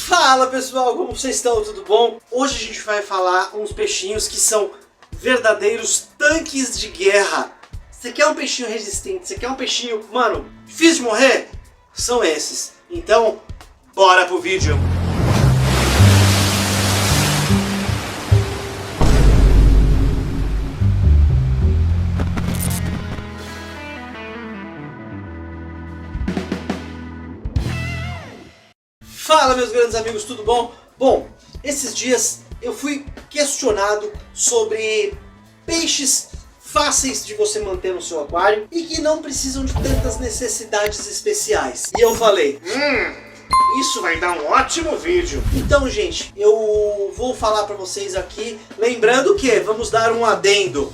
Fala pessoal, como vocês estão? Tudo bom? Hoje a gente vai falar uns peixinhos que são verdadeiros tanques de guerra. Você quer um peixinho resistente, você quer um peixinho, mano, difícil de morrer? São esses. Então, bora pro vídeo. Fala meus grandes amigos, tudo bom? Bom, esses dias eu fui questionado sobre peixes fáceis de você manter no seu aquário e que não precisam de tantas necessidades especiais. E eu falei, isso vai dar um ótimo vídeo. Então gente, eu vou falar pra vocês aqui, lembrando que vamos dar um adendo.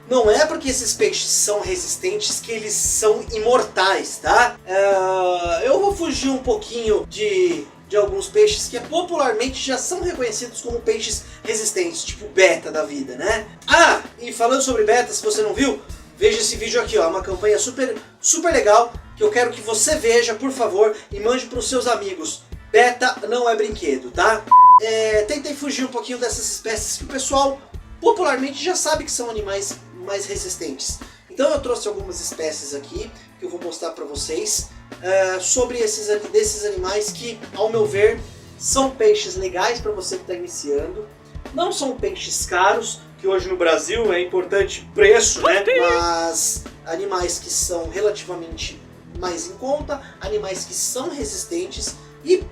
Não é porque esses peixes são resistentes que eles são imortais, tá? Eu vou fugir um pouquinho de alguns peixes que popularmente já são reconhecidos como peixes resistentes, tipo beta da vida, né? Ah, e falando sobre beta, se você não viu, veja esse vídeo aqui, ó, uma campanha super legal que eu quero que você veja, por favor, e mande para os seus amigos. Beta não é brinquedo, tá? Tentei fugir um pouquinho dessas espécies que o pessoal popularmente já sabe que são animais mais resistentes. Então eu trouxe algumas espécies aqui que eu vou mostrar para vocês sobre desses animais que, ao meu ver, são peixes legais para você que está iniciando. Não são peixes caros, que hoje no Brasil é importante preço, né? Mas animais que são relativamente mais em conta, animais que são resistentes e,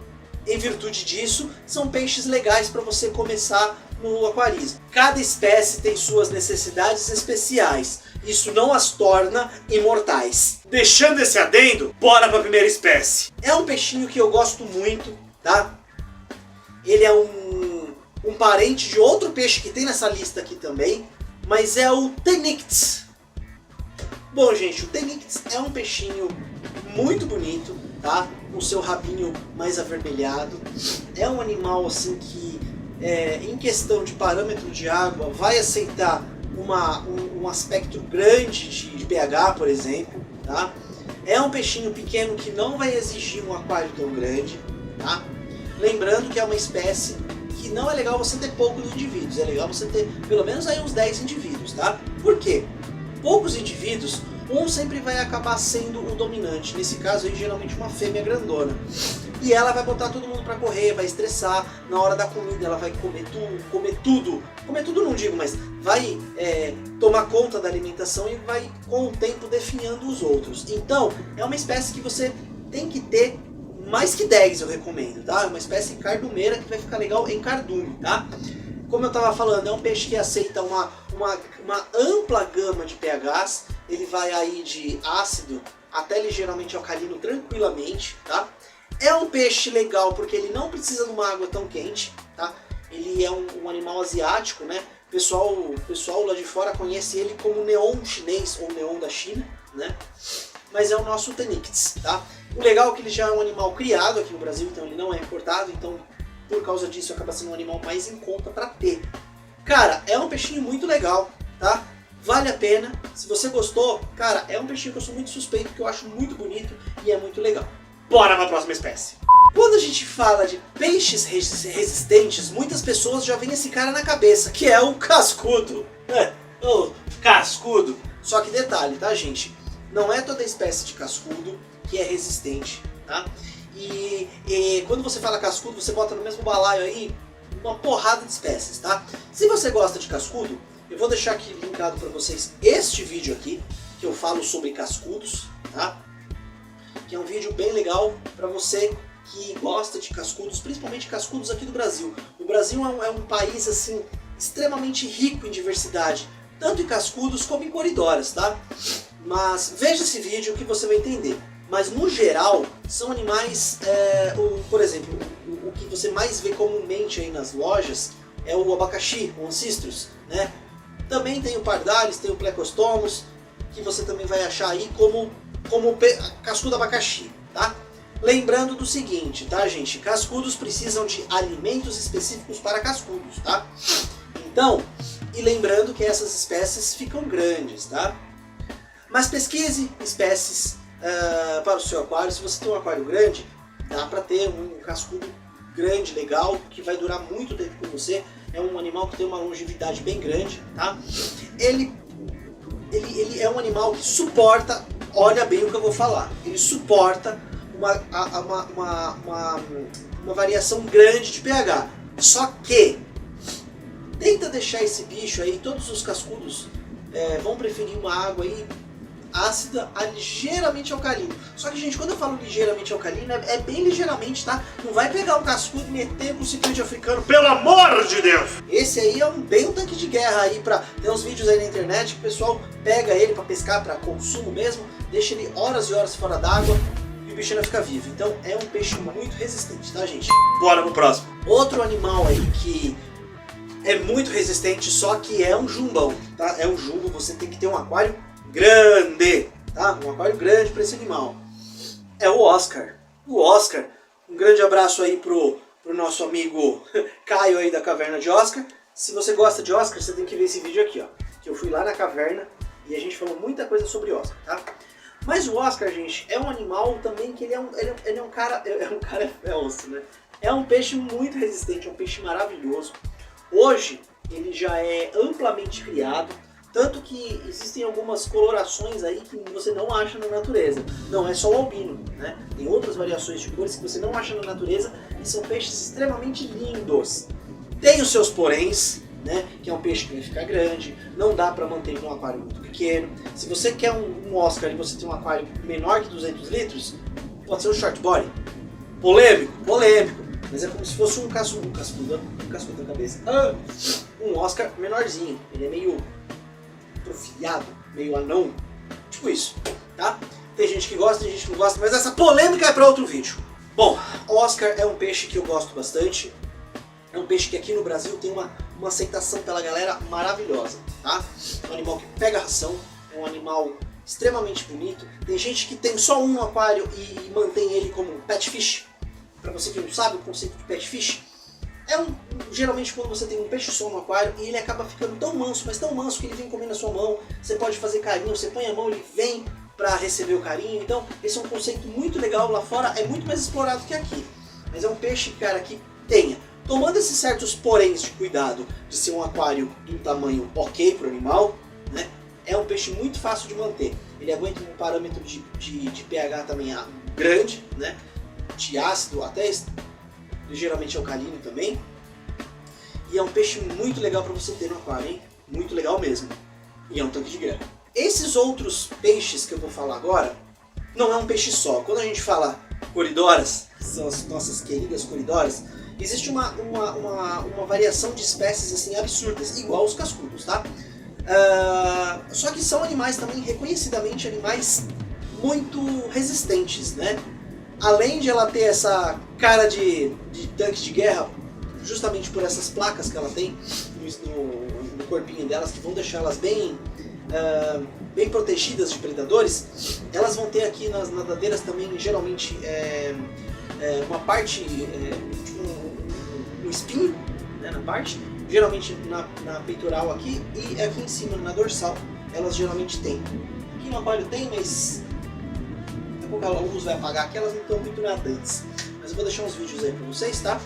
em virtude disso, são peixes legais para você começar no aquarismo. Cada espécie tem suas necessidades especiais. Isso não as torna imortais. Deixando esse adendo, bora para a primeira espécie. É um peixinho que eu gosto muito, tá? Ele é um parente de outro peixe que tem nessa lista aqui também, mas é o Ptenyctes. Bom gente, o Ptenyctes é um peixinho muito bonito, tá? Com seu rabinho mais avermelhado. É um animal assim que em questão de parâmetro de água, vai aceitar um aspecto grande de pH, por exemplo, tá? É um peixinho pequeno que não vai exigir um aquário tão grande, tá? Lembrando que é uma espécie que não é legal você ter poucos indivíduos, é legal você ter pelo menos aí uns 10 indivíduos, tá? Por quê? Poucos indivíduos, um sempre vai acabar sendo o dominante, nesse caso aí geralmente uma fêmea grandona. E ela vai botar todo mundo pra correr, vai estressar, na hora da comida ela vai comer tudo não digo, mas vai tomar conta da alimentação e vai com o tempo definhando os outros. Então, é uma espécie que você tem que ter mais que 10, eu recomendo, tá? É uma espécie cardumeira que vai ficar legal em cardume, tá? Como eu tava falando, é um peixe que aceita uma ampla gama de pHs, ele vai aí de ácido até ligeiramente alcalino tranquilamente, tá? É um peixe legal porque ele não precisa de uma água tão quente, tá? Ele é um animal asiático, né? O pessoal lá de fora conhece ele como neon chinês ou neon da China, né? Mas é o nosso Ptenyctes, tá? O legal é que ele já é um animal criado aqui no Brasil, então ele não é importado, então por causa disso acaba sendo um animal mais em conta para ter. Cara, é um peixinho muito legal, tá? Vale a pena. Se você gostou, cara, é um peixinho que eu sou muito suspeito, que eu acho muito bonito e é muito legal. Bora para a próxima espécie. Quando a gente fala de peixes resistentes, muitas pessoas já vem esse cara na cabeça, que é o cascudo. O cascudo. Só que detalhe, tá gente? Não é toda espécie de cascudo que é resistente, tá? E quando você fala cascudo, você bota no mesmo balaio aí uma porrada de espécies, tá? Se você gosta de cascudo, eu vou deixar aqui linkado para vocês este vídeo aqui, que eu falo sobre cascudos, tá? Que é um vídeo bem legal para você que gosta de cascudos, principalmente cascudos aqui do Brasil. O Brasil é um país assim extremamente rico em diversidade, tanto em cascudos como em coridoras, tá? Mas veja esse vídeo que você vai entender. Mas no geral, são animais, por exemplo, o que você mais vê comumente aí nas lojas é o abacaxi, o ancistrus, né? Também tem o pardalis, tem o plecostomos, que você também vai achar aí como cascudo abacaxi, tá? Lembrando do seguinte, tá gente? Cascudos precisam de alimentos específicos para cascudos, tá? Então, e lembrando que essas espécies ficam grandes, tá? Mas pesquise espécies para o seu aquário. Se você tem um aquário grande, dá para ter um cascudo grande, legal, que vai durar muito tempo com você. É um animal que tem uma longevidade bem grande, tá? Ele é um animal que suporta, olha bem o que eu vou falar, ele suporta uma variação grande de pH. Só que tenta deixar esse bicho aí, todos os cascudos vão preferir uma água aí ácida a ligeiramente alcalina. Só que, gente, quando eu falo ligeiramente alcalina, é bem ligeiramente, tá? Não vai pegar o cascudo e meter com o ciprídeo africano, pelo amor de Deus! Esse aí é bem um tanque de guerra aí, tem uns vídeos aí na internet que o pessoal pega ele pra pescar, pra consumo mesmo, deixa ele horas e horas fora d'água e o bicho ainda fica vivo. Então é um peixe muito resistente, tá, gente? Bora pro próximo. Outro animal aí que é muito resistente, só que é um jumbão, tá? É um jumbo, você tem que ter um aquário grande, tá? Um aquário grande para esse animal. É o Oscar. O Oscar, um grande abraço aí pro nosso amigo Caio aí da Caverna de Oscar. Se você gosta de Oscar, você tem que ver esse vídeo aqui, ó. Que eu fui lá na caverna e a gente falou muita coisa sobre Oscar, tá? Mas o Oscar, gente, é um animal também que ele é um cara, é osso, né? É um peixe muito resistente, é um peixe maravilhoso. Hoje ele já é amplamente criado. Tanto que existem algumas colorações aí que você não acha na natureza. Não é só o albino, né? Tem outras variações de cores que você não acha na natureza e são peixes extremamente lindos. Tem os seus poréns, né? Que é um peixe que vai ficar grande, não dá para manter em um aquário muito pequeno. Se você quer um Oscar e você tem um aquário menor que 200 litros, pode ser um short body. Polêmico, mas é como se fosse um cascudo na cabeça. Um Oscar menorzinho, ele é meio atrofiado, meio anão, tipo isso, tá? Tem gente que gosta, tem gente que não gosta, mas essa polêmica é para outro vídeo. Bom, o Oscar é um peixe que eu gosto bastante, é um peixe que aqui no Brasil tem uma aceitação pela galera maravilhosa, tá? É um animal que pega ração, é um animal extremamente bonito, tem gente que tem só um aquário e mantém ele como um pet fish. Para você que não sabe o conceito de pet fish, geralmente quando você tem um peixe só no aquário e ele acaba ficando tão manso, mas tão manso que ele vem comer na sua mão, você pode fazer carinho, você põe a mão, ele vem para receber o carinho. Então esse é um conceito muito legal, lá fora é muito mais explorado que aqui. Mas é um peixe, cara, que tomando esses certos poréns de cuidado de ser um aquário de um tamanho ok para o animal, né? É um peixe muito fácil de manter. Ele aguenta um parâmetro de pH também grande, né? De ácido até ligeiramente alcalino também. E é um peixe muito legal para você ter no aquário, hein? Muito legal mesmo. E é um tanque de guerra. Esses outros peixes que eu vou falar agora, não é um peixe só. Quando a gente fala coridoras, que são as nossas queridas coridoras, existe uma variação de espécies assim absurdas, igual os cascudos, tá? Só que são animais também reconhecidamente animais muito resistentes, né? Além de ela ter essa cara de tanque de guerra, justamente por essas placas que ela tem no corpinho delas, que vão deixar elas bem protegidas de predadores, elas vão ter aqui nas nadadeiras também, geralmente, uma parte, um espinho, né, na parte, geralmente na peitoral aqui, e aqui em cima, na dorsal, elas geralmente têm. Aqui no aquário tem, mas pouco a luz vai apagar aqui, elas não estão muito nadantes. Mas eu vou deixar uns vídeos aí pra vocês, tá?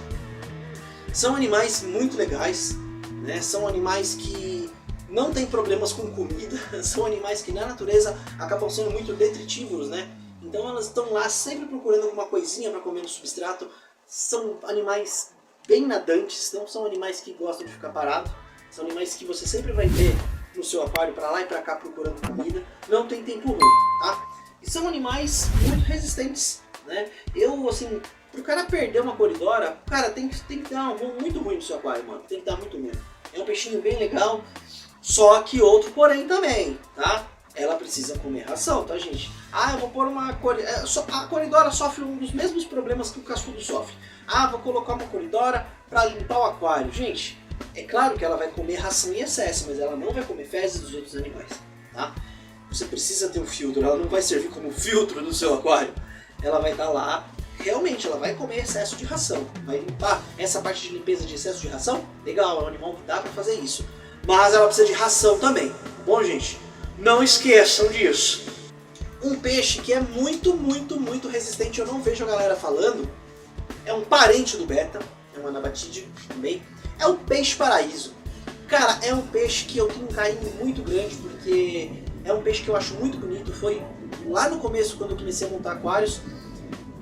São animais muito legais, né? São animais que não tem problemas com comida, são animais que na natureza acabam sendo muito detritívoros, né? Então elas estão lá sempre procurando alguma coisinha para comer no substrato. São animais bem nadantes, não são animais que gostam de ficar parado. São animais que você sempre vai ter no seu aquário para lá e para cá procurando comida. Não tem tempo ruim, tá? E são animais muito resistentes, né? Assim, pro cara perder uma coridora, cara, tem que dar muito ruim no seu aquário, mano. Tem que dar muito ruim. É um peixinho bem legal, só que outro porém também, tá? Ela precisa comer ração, tá, gente? Eu vou pôr uma coridora... A coridora sofre um dos mesmos problemas que o cascudo sofre. Vou colocar uma coridora para limpar o aquário. Gente, é claro que ela vai comer ração em excesso, mas ela não vai comer fezes dos outros animais, tá? Você precisa ter um filtro, ela não vai servir como filtro no seu aquário. Ela vai estar lá, realmente, ela vai comer excesso de ração. Vai limpar essa parte de limpeza de excesso de ração? Legal, é um animal que dá para fazer isso. Mas ela precisa de ração também, tá bom, gente? Não esqueçam disso. Um peixe que é muito resistente, eu não vejo a galera falando, é um parente do beta, é um anabatídeo também, é o peixe paraíso. Cara, é um peixe que eu tenho um carinho muito grande, porque é um peixe que eu acho muito bonito. Foi lá no começo, quando eu comecei a montar aquários,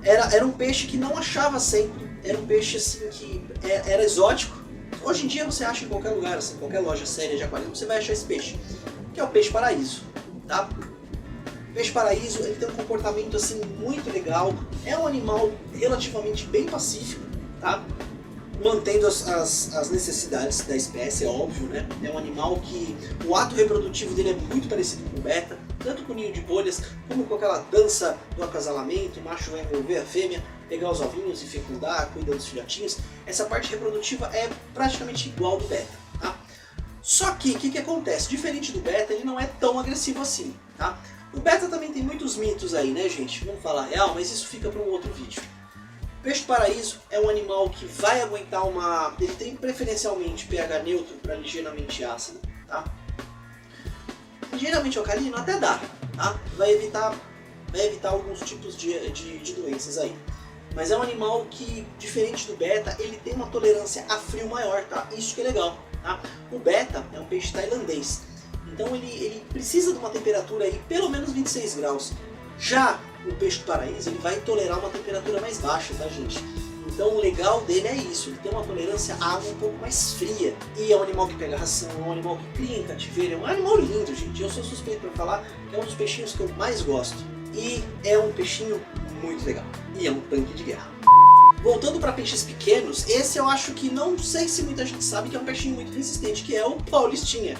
era um peixe que não achava sempre, era um peixe assim que era exótico. Hoje em dia você acha em qualquer lugar, assim, qualquer loja séria de aquário, você vai achar esse peixe, que é o peixe paraíso, tá? O peixe paraíso, ele tem um comportamento assim muito legal, é um animal relativamente bem pacífico, tá? Mantendo as necessidades da espécie, é óbvio, né? É um animal que o ato reprodutivo dele é muito parecido com o beta, tanto com o ninho de bolhas, como com aquela dança do acasalamento. O macho vai envolver a fêmea, pegar os ovinhos e fecundar, cuidar dos filhotinhos. Essa parte reprodutiva é praticamente igual do beta, tá? Só que, o que acontece? Diferente do beta, ele não é tão agressivo assim, tá? O beta também tem muitos mitos aí, né, gente? Vamos falar a real, mas isso fica para um outro vídeo. O peixe paraíso é um animal que vai aguentar uma... Ele tem preferencialmente pH neutro para ligeiramente ácido, tá? Ligeiramente alcalino até dá, tá? Vai evitar alguns tipos de doenças aí. Mas é um animal que, diferente do beta, ele tem uma tolerância a frio maior, tá? Isso que é legal, tá? O beta é um peixe tailandês, então ele precisa de uma temperatura aí pelo menos 26 graus. Já o peixe do paraíso, ele vai tolerar uma temperatura mais baixa, tá, gente? Então o legal dele é isso, ele tem uma tolerância à água um pouco mais fria. E é um animal que pega ração, é um animal que cria em cativeiro, é um animal lindo, gente. Eu sou suspeito para falar que é um dos peixinhos que eu mais gosto. E é um peixinho muito legal. E é um tanque de guerra. Voltando para peixes pequenos, esse eu acho que não sei se muita gente sabe que é um peixinho muito resistente, que é o paulistinha.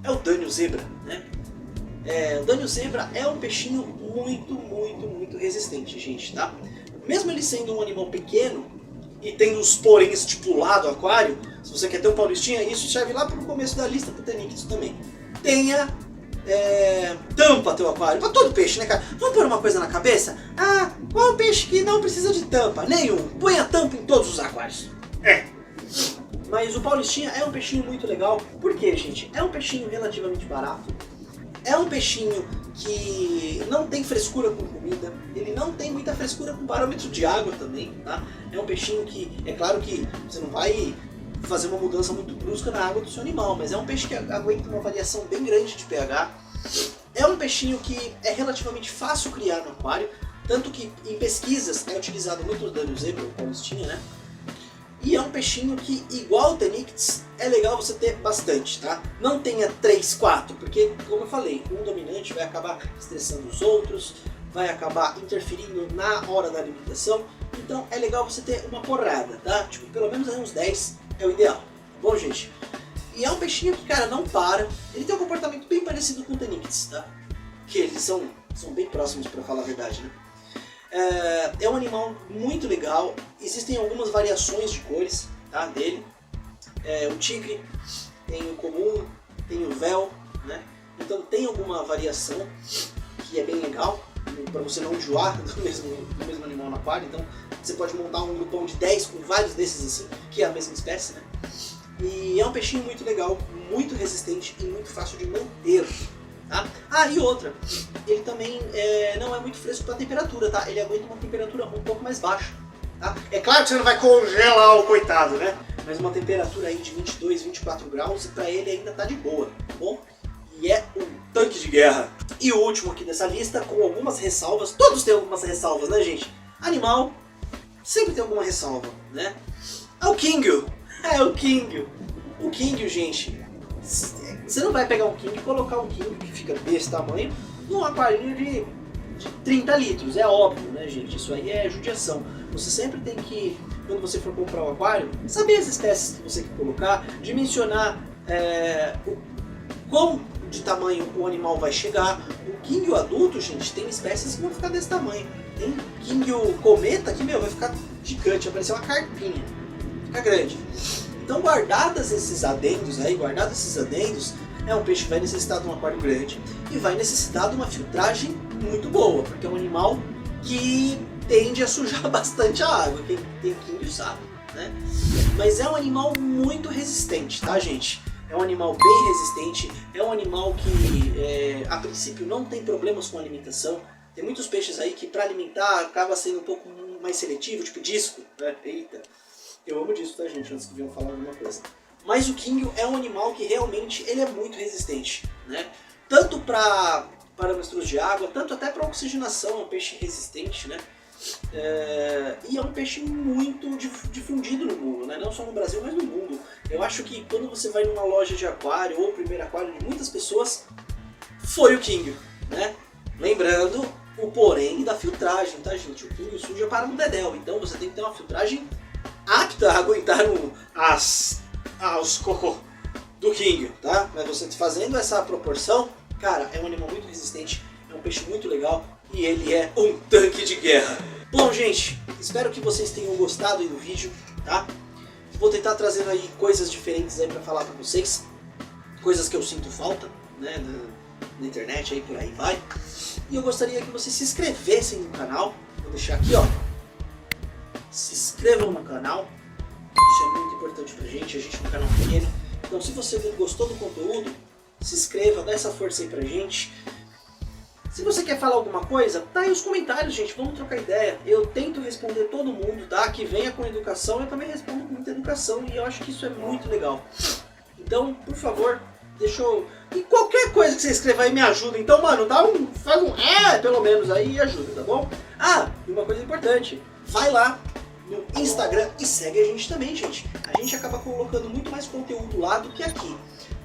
É o Dânio zebra, né? O Dânio zebra é um peixinho muito resistente, gente, tá? Mesmo ele sendo um animal pequeno e tendo os poréns tipo lá do aquário, se você quer ter um paulistinha, isso serve lá pro começo da lista pro Tenictus também. Tenha tampa teu aquário, pra todo peixe, né, cara? Vamos pôr uma coisa na cabeça? Ah, qual é o peixe que não precisa de tampa? Nenhum. Põe a tampa em todos os aquários. Mas o paulistinha é um peixinho muito legal. Por quê, gente? É um peixinho relativamente barato. É um peixinho que não tem frescura com comida, ele não tem muita frescura com parâmetro de água também, tá? É um peixinho que, é claro que você não vai fazer uma mudança muito brusca na água do seu animal, mas é um peixe que aguenta uma variação bem grande de pH. É um peixinho que é relativamente fácil criar no aquário, tanto que em pesquisas é utilizado muito o Dânio zebra, o paulistinha, né? E é um peixinho que, igual o Tenictus, é legal você ter bastante, tá? Não tenha 3, 4, porque, como eu falei, um dominante vai acabar estressando os outros, vai acabar interferindo na hora da alimentação. Então é legal você ter uma porrada, tá? Tipo, pelo menos uns 10 é o ideal, tá bom, gente? E é um peixinho que, cara, não para. Ele tem um comportamento bem parecido com o Tenictus, tá? Que eles são bem próximos, pra falar a verdade, né? É um animal muito legal, existem algumas variações de cores, tá, dele. O tigre, tem o comum, tem o véu, né? Então tem alguma variação que é bem legal, para você não enjoar do mesmo animal no aquário. Então você pode montar um grupão de 10 com vários desses assim, que é a mesma espécie, né? E é um peixinho muito legal, muito resistente e muito fácil de manter. Tá? Ah, e outra, ele também não é muito fresco para a temperatura, tá? Ele aguenta uma temperatura um pouco mais baixa, tá? É claro que você não vai congelar o coitado, né? Mas uma temperatura aí de 22, 24 graus, para ele ainda tá de boa, tá bom? E é um tanque de guerra. E o último aqui dessa lista, com algumas ressalvas, todos têm algumas ressalvas, né, gente? Animal sempre tem alguma ressalva, né? É o Kingio. O Kingio. O Kingio, gente, você não vai pegar um King e colocar um King que fica desse tamanho num aquarinho de 30 litros, é óbvio, né, gente? Isso aí é judiação. Você sempre tem que, quando você for comprar um aquário, saber as espécies que você quer colocar, dimensionar o quão de tamanho o animal vai chegar. O Kingio adulto, gente, tem espécies que vão ficar desse tamanho. Tem Kingio cometa que, meu, vai ficar gigante, vai parecer uma carpinha, fica grande. Então, guardados esses adendos, é um peixe que vai necessitar de um aquário grande e vai necessitar de uma filtragem muito boa, porque é um animal que tende a sujar bastante a água, quem tem Kingio sabe, né? Mas é um animal muito resistente, tá, gente? É um animal bem resistente, é um animal que a princípio não tem problemas com alimentação, Tem muitos peixes aí que para alimentar acaba sendo um pouco mais seletivo, tipo disco, né? Eita, eu amo disco, tá, gente? Antes que venham falar alguma coisa. Mas o quingue é um animal que realmente ele é muito resistente, né? Tanto para parâmetros de água, tanto até para oxigenação, é um peixe resistente, né? E é um peixe muito difundido no mundo, né? Não só no Brasil, mas no mundo. Eu acho que quando você vai numa loja de aquário ou primeiro aquário de muitas pessoas, foi o quingue, né? Lembrando o porém da filtragem, tá, gente? O quingue suja para um dedéu, então você tem que ter uma filtragem apta a aguentar os cocô do quingue, tá? Mas você fazendo essa proporção, cara, é um animal muito resistente, é um peixe muito legal e ele é um tanque de guerra. Bom, gente, espero que vocês tenham gostado aí do vídeo, tá? Vou tentar trazendo aí coisas diferentes aí pra falar pra vocês, coisas que eu sinto falta, né, na internet aí, por aí vai. E eu gostaria que vocês se inscrevessem no canal, vou deixar aqui, ó, se inscrevam no canal, isso é muito importante pra gente é um canal pequeno, então se você gostou do conteúdo, se inscreva, dá essa força aí pra gente. Se você quer falar alguma coisa, tá aí os comentários, gente, vamos trocar ideia. Eu tento responder todo mundo, tá? Que venha com educação, eu também respondo com muita educação e eu acho que isso é muito legal. Então, por favor, deixa eu... E qualquer coisa que você escreva aí me ajuda. Então, mano, faz um pelo menos aí e ajuda, tá bom? Ah, e uma coisa importante, vai lá no Instagram e segue a gente também, gente. A gente acaba colocando muito mais conteúdo lá do que aqui.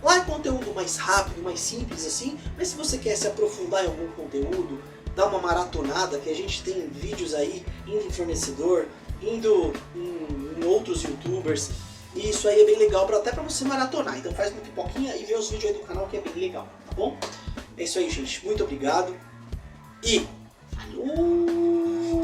Lá é conteúdo mais rápido, mais simples assim, mas se você quer se aprofundar em algum conteúdo, dar uma maratonada, que a gente tem vídeos aí indo em fornecedor, indo em outros youtubers, e isso aí é bem legal até pra você maratonar. Então faz uma pipoquinha e vê os vídeos aí do canal que é bem legal, tá bom? É isso aí, gente. Muito obrigado e falou!